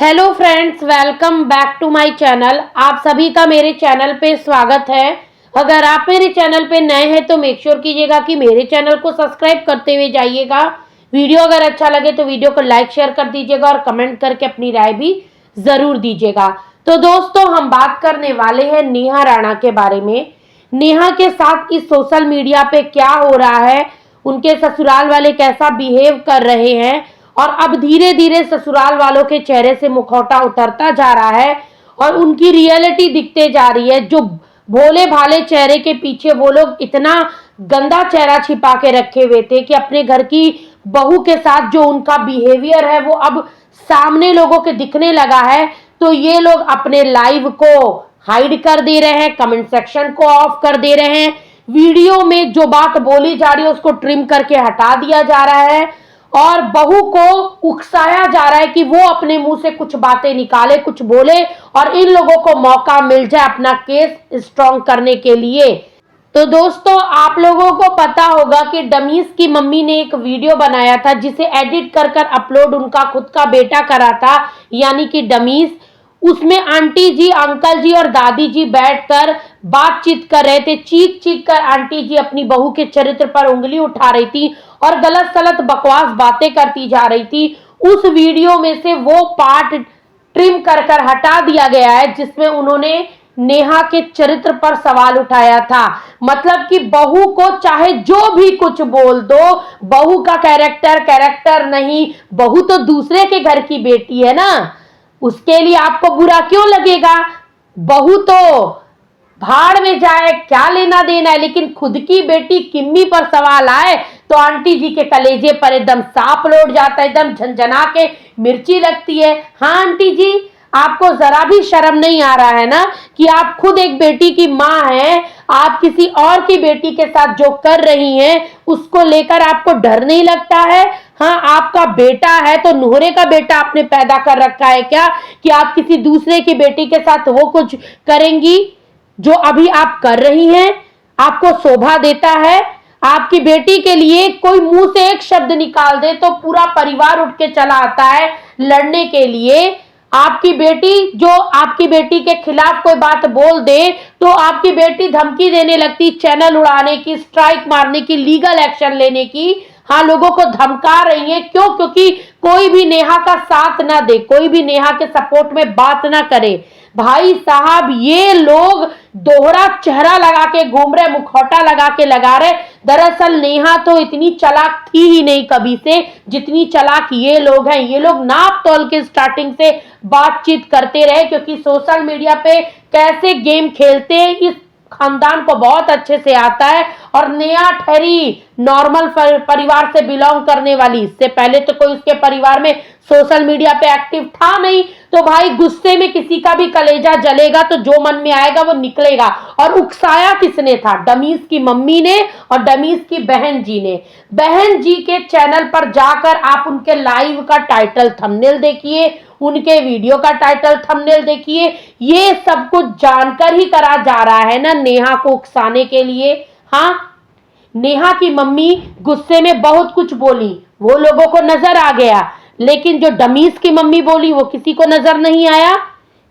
Hello friends, welcome back to my channel. आप सभी का मेरे चैनल पे स्वागत है। अगर आप मेरे चैनल पे नए हैं तो मेक श्योर कीजिएगा कि मेरे चैनल को सब्सक्राइब करते हुए जाइएगा। वीडियो अगर अच्छा लगे तो वीडियो को लाइक शेयर कर दीजिएगा और कमेंट करके अपनी राय भी ज़रूर दीजिएगा। तो दोस्तों, हम बात करने वाले हैं नेहा राणा के बारे में। नेहा के साथ इस सोशल मीडिया पे क्या हो रहा है, उनके ससुराल वाले कैसा बिहेव कर रहे हैं और अब धीरे धीरे ससुराल वालों के चेहरे से मुखौटा उतरता जा रहा है और उनकी रियलिटी दिखते जा रही है। जो भोले भाले चेहरे के पीछे वो लोग इतना गंदा चेहरा छिपा के रखे हुए थे कि अपने घर की बहू के साथ जो उनका बिहेवियर है वो अब सामने लोगों के दिखने लगा है। तो ये लोग अपने लाइव को हाइड कर दे रहे हैं, कमेंट सेक्शन को ऑफ कर दे रहे हैं, वीडियो में जो बात बोली जा रही है उसको ट्रिम करके हटा दिया जा रहा है और बहू को उकसाया जा रहा है कि वो अपने मुंह से कुछ बातें निकाले, कुछ बोले और इन लोगों को मौका मिल जाए अपना केस स्ट्रॉन्ग करने के लिए। तो दोस्तों, आप लोगों को पता होगा कि डमीज की मम्मी ने एक वीडियो बनाया था जिसे एडिट कर कर अपलोड उनका खुद का बेटा करा था, यानी कि डमीज। उसमें आंटी जी, अंकल जी और दादी जी बैठकर बातचीत कर रहे थे। चीख चीख कर आंटी जी अपनी बहू के चरित्र पर उंगली उठा रही थी और गलत सलत बकवास बातें करती जा रही थी। उस वीडियो में से वो पार्ट ट्रिम कर कर हटा दिया गया है जिसमें उन्होंने नेहा के चरित्र पर सवाल उठाया था। मतलब कि बहू को चाहे जो भी कुछ बोल दो, बहू का कैरेक्टर नहीं, बहू तो दूसरे के घर की बेटी है ना, उसके लिए आपको बुरा क्यों लगेगा? बहू तो भाड़ में जाए, क्या लेना देना है। लेकिन खुद की बेटी किम्मी पर सवाल आए तो आंटी जी के कलेजे पर एकदम सांप लौट जाता है, एकदम झंझना के मिर्ची लगती है। हाँ आंटी जी, आपको जरा भी शर्म नहीं आ रहा है ना कि आप खुद एक बेटी की माँ हैं, आप किसी और की बेटी के साथ जो कर रही हैं उसको लेकर आपको डर नहीं लगता है? हाँ, आपका बेटा है तो नुहरे का बेटा आपने पैदा कर रखा है क्या कि आप किसी दूसरे की बेटी के साथ वो कुछ करेंगी जो अभी आप कर रही हैं? आपको शोभा देता है? आपकी बेटी के लिए कोई मुंह से एक शब्द निकाल दे तो पूरा परिवार उठ के चला आता है लड़ने के लिए। आपकी बेटी जो आपकी बेटी के खिलाफ कोई बात बोल दे तो आपकी बेटी धमकी देने लगती, चैनल उड़ाने की, स्ट्राइक मारने की, लीगल एक्शन लेने की। हाँ, लोगों को धमका रही है। क्यों? क्योंकि कोई भी नेहा का साथ ना दे, कोई भी नेहा के सपोर्ट में बात ना करे। भाई साहब, ये लोग दोहरा चेहरा लगा के घूम रहे, मुखौटा लगा के लगा रहे। दरअसल नेहा तो इतनी चालाक थी ही नहीं कभी से जितनी चालाक ये लोग हैं। ये लोग नाप तोल के स्टार्टिंग से बातचीत करते रहे, क्योंकि सोशल मीडिया पे कैसे गेम खेलते हैं इस खानदान को बहुत अच्छे से आता है। और नेहा ठहरी नॉर्मल परिवार से बिलोंग करने वाली, इससे पहले तो कोई उसके परिवार में सोशल मीडिया पे एक्टिव था नहीं। तो भाई, गुस्से में किसी का भी कलेजा जलेगा तो जो मन में आएगा वो निकलेगा। और उकसाया किसने था? डमीज की मम्मी ने और डमीज की बहन जी ने। बहन जी के चैनल पर जाकर आप उनके लाइव का टाइटल थंबनेल देखिए, उनके वीडियो का टाइटल थंबनेल देखिए। ये सब कुछ जानकर ही करा जा रहा है ना नेहा को उकसाने के लिए। हाँ, नेहा की मम्मी गुस्से में बहुत कुछ बोली, वो लोगों को नजर आ गया, लेकिन जो डमीज की मम्मी बोली वो किसी को नजर नहीं आया।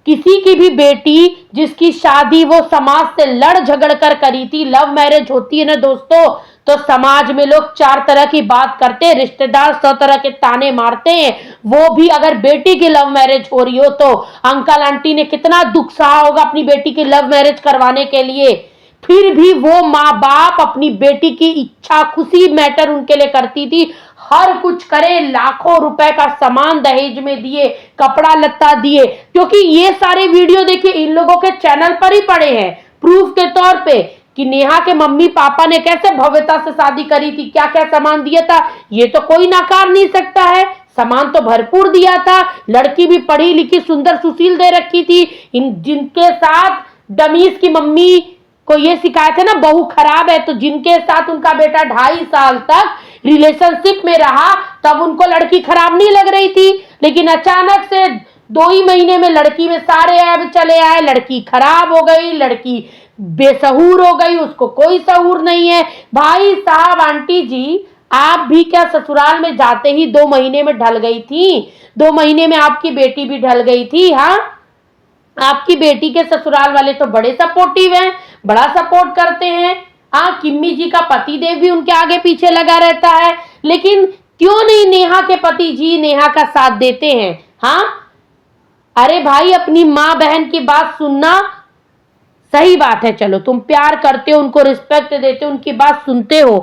किसी की भी बेटी जिसकी शादी वो समाज से लड़ झगड़ कर करी थी, लव मैरिज होती है ना दोस्तों, तो समाज में लोग चार तरह की बात करते हैं, रिश्तेदार 100 तरह के ताने मारते हैं। वो भी अगर बेटी की लव मैरिज हो रही हो तो अंकल आंटी ने कितना दुख सहा होगा अपनी बेटी की लव मैरिज करवाने के लिए। फिर भी वो माँ बाप अपनी बेटी की इच्छा खुशी मैटर उनके लिए करती थी। हर कुछ करे, लाखों रुपए का सामान दहेज में दिए, कपड़ा लत्ता दिए। क्योंकि ये सारे वीडियो देखिए इन लोगों के चैनल पर ही पड़े हैं प्रूफ के तौर पे कि नेहा के मम्मी पापा ने कैसे भव्यता से शादी करी थी, क्या क्या सामान दिया था, ये तो कोई नकार नहीं सकता है। सामान तो भरपूर दिया था, लड़की भी पढ़ी लिखी सुंदर सुशील दे रखी थी। इन जिनके साथ डमीज की मम्मी को ये शिकायत है ना बहू खराब है, तो जिनके साथ उनका बेटा 2.5 साल तक रिलेशनशिप में रहा तब उनको लड़की खराब नहीं लग रही थी। लेकिन अचानक से 2 ही महीने में लड़की में सारे ऐब चले आए, लड़की खराब हो गई, लड़की बेसहूर हो गई, उसको कोई सहूर नहीं है। भाई साहब, आंटी जी, आप भी क्या ससुराल में जाते ही 2 महीने में ढल गई थी? 2 महीने में आपकी बेटी भी ढल गई थी। हाँ, आपकी बेटी के ससुराल वाले तो बड़े सपोर्टिव हैं, बड़ा सपोर्ट करते हैं। हाँ, किम्मी जी का पति देव भी उनके आगे पीछे लगा रहता है, लेकिन क्यों नहीं नेहा के पति जी नेहा का साथ देते हैं? हाँ, अरे भाई, अपनी माँ बहन की बात सुनना सही बात है, चलो तुम प्यार करते हो, उनको रिस्पेक्ट देते हो, उनकी बात सुनते हो,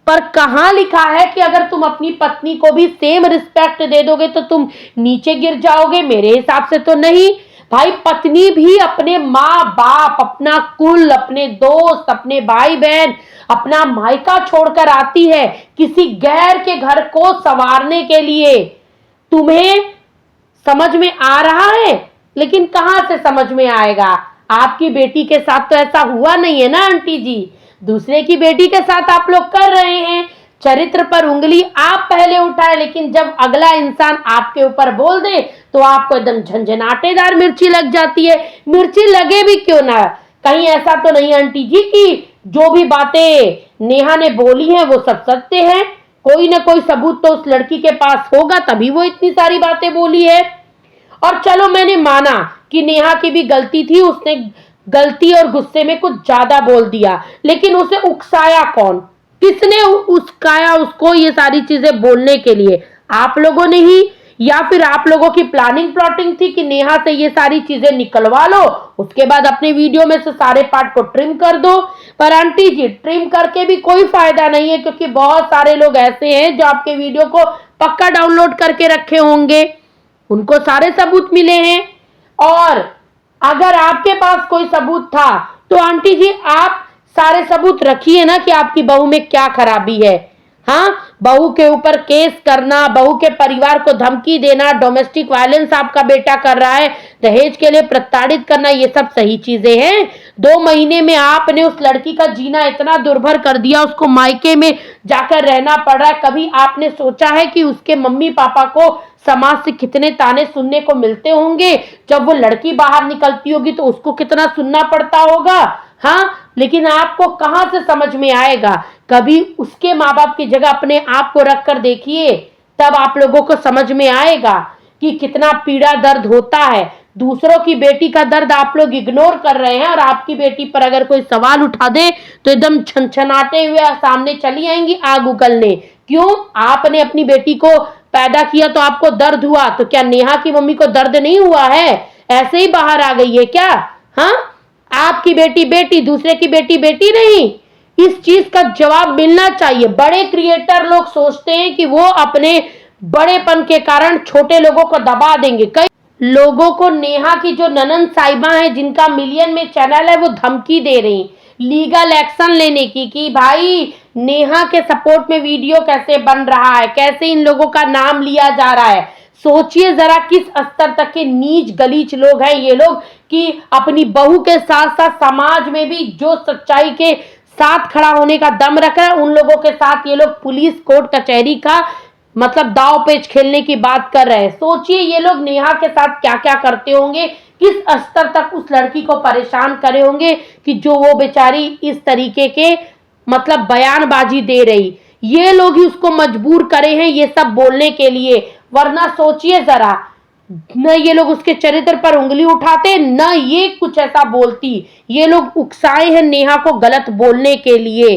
पर कहाँ लिखा है कि अगर तुम अपनी पत्नी को भी सेम रिस्पेक्ट दे दोगे तो तुम नीचे गिर जाओगे? मेरे हिसाब से तो नहीं। भाई, पत्नी भी अपने माँ बाप, अपना कुल, अपने दोस्त, अपने भाई बहन, अपना मायका छोड़कर आती है किसी गैर के घर को संवारने के लिए। तुम्हें समझ में आ रहा है? लेकिन कहां से समझ में आएगा? आपकी बेटी के साथ तो ऐसा हुआ नहीं है ना आंटी जी, दूसरे की बेटी के साथ आप लोग कर रहे हैं। चरित्र पर उंगली आप पहले उठाए, लेकिन जब अगला इंसान आपके ऊपर बोल दे तो आपको एकदम झंझनाटेदार मिर्ची लग जाती है। मिर्ची लगे भी क्यों ना, कहीं ऐसा तो नहीं आंटी जी कि जो भी बातें नेहा ने बोली हैं वो सब सत्य है? कोई ना कोई सबूत तो उस लड़की के पास होगा, तभी वो इतनी सारी बातें बोली है। और चलो, मैंने माना कि नेहा की भी गलती थी, उसने गलती और गुस्से में कुछ ज्यादा बोल दिया, लेकिन उसे उकसाया कौन? किसने उकसाया उसको ये सारी चीजें बोलने के लिए? आप लोगों ने ही, या फिर आप लोगों की प्लानिंग प्लॉटिंग थी कि नेहा से ये सारी चीजें निकलवा लो, उसके बाद अपने वीडियो में से सारे पार्ट को ट्रिम कर दो? पर आंटी जी, ट्रिम करके भी कोई फायदा नहीं है, क्योंकि बहुत सारे लोग ऐसे हैं जो आपके वीडियो को पक्का डाउनलोड करके रखे होंगे, उनको सारे सबूत मिले हैं। और अगर आपके पास कोई सबूत था तो आंटी जी आप सारे सबूत रखिए ना कि आपकी बहू में क्या खराबी है। हाँ, बहू के ऊपर केस करना, बहू के परिवार को धमकी देना, डोमेस्टिक वायलेंस आपका बेटा कर रहा है, दहेज के लिए प्रताड़ित करना, ये सब सही चीजें हैं। 2 महीने में आपने उस लड़की का जीना इतना दुर्भर कर दिया, उसको मायके में जाकर रहना पड़ रहा है। कभी आपने सोचा है कि उसके मम्मी पापा को समाज से कितने ताने सुनने को मिलते होंगे? जब वो लड़की बाहर निकलती होगी तो उसको कितना सुनना पड़ता होगा? हाँ, लेकिन आपको कहां से समझ में आएगा? कभी उसके माँ बाप की जगह अपने आप को रख कर देखिए, तब आप लोगों को समझ में आएगा कि कितना पीड़ा दर्द होता है। दूसरों की बेटी का दर्द आप लोग इग्नोर कर रहे हैं, और आपकी बेटी पर अगर कोई सवाल उठा दे तो एकदम छनछनाते हुए सामने चली आएंगी आग उगलने। क्यों? आपने अपनी बेटी को पैदा किया तो आपको दर्द हुआ, तो क्या नेहा की मम्मी को दर्द नहीं हुआ है? ऐसे ही बाहर आ गई है क्या? हाँ, आपकी बेटी बेटी, दूसरे की बेटी बेटी नहीं। इस चीज का जवाब मिलना चाहिए। बड़े क्रिएटर लोग सोचते हैं कि वो अपने बड़ेपन के कारण छोटे लोगों को दबा देंगे। कई लोगों को नेहा की जो ननंद साहिबा है, जिनका मिलियन में चैनल है, वो धमकी दे रही लीगल एक्शन लेने की कि भाई नेहा के सपोर्ट में वीडियो कैसे बन रहा है, कैसे इन लोगों का नाम लिया जा रहा है। सोचिए जरा किस स्तर तक के नीच गलीच लोग हैं ये लोग, कि अपनी बहू के साथ साथ समाज में भी जो सच्चाई के साथ खड़ा होने का दम रख रहा है, उन लोगों के साथ ये लोग पुलिस कोर्ट कचहरी का मतलब दाव पेच खेलने की बात कर रहे हैं। सोचिए ये लोग नेहा के साथ क्या क्या करते होंगे, किस स्तर तक उस लड़की को परेशान करे होंगे कि जो वो बेचारी इस तरीके के मतलब बयानबाजी दे रही। ये लोग ही उसको मजबूर करे हैं ये सब बोलने के लिए, वरना सोचिए जरा, न ये लोग उसके चरित्र पर उंगली उठाते, न ये कुछ ऐसा बोलती। ये लोग उकसाए हैं नेहा को गलत बोलने के लिए।